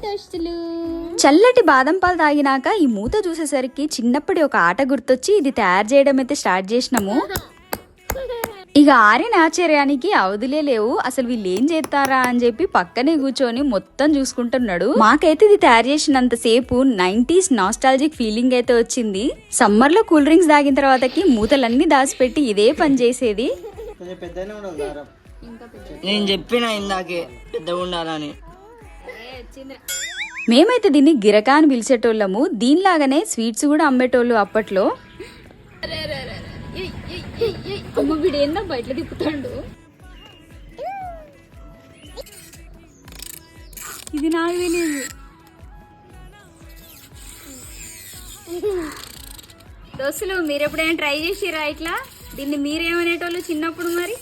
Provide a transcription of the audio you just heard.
దోస్తులు. చల్లటి బాదం పాలు తాగినాక ఈ మూత చూసేసరికి చిన్నప్పటి ఒక ఆట గుర్తొచ్చి ఇది తయారు చేయడం అయితే స్టార్ట్ చేసినాము. ఇక ఆరిన ఆశ్చర్యానికి అవధులే లేవు. అసలు వీళ్ళు ఏం చేస్తారా అని చెప్పి పక్కనే కూర్చొని మొత్తం చూసుకుంటున్నాడు. మాకైతే ఇది తయారు చేసినంత సేపు 90s నాస్టాలజిక్ ఫీలింగ్ అయితే వచ్చింది. సమ్మర్ లో కూల్ డ్రింక్స్ తాగిన తర్వాతకి మూతలన్నీ దాచిపెట్టి ఇదే పని చేసేది. నేను చెప్పిన ఇందాకే పెద్దగా ఉండాలని. మేమైతే దీన్ని గిరకా అని పిలిచేటోళ్ళము. దీనిలాగానే స్వీట్స్ కూడా అమ్మేటోళ్ళు అప్పట్లో. అమ్మ వీడు ఏందబ్బా ఇట్లా తిప్పుతాడు. ఇది నాకు తెలియదు. దోస్తులు మీరు ఎప్పుడైనా ట్రై చేసిరా ఇట్లా? దీన్ని మీరేమనేటోళ్ళు చిన్నప్పుడు? మరి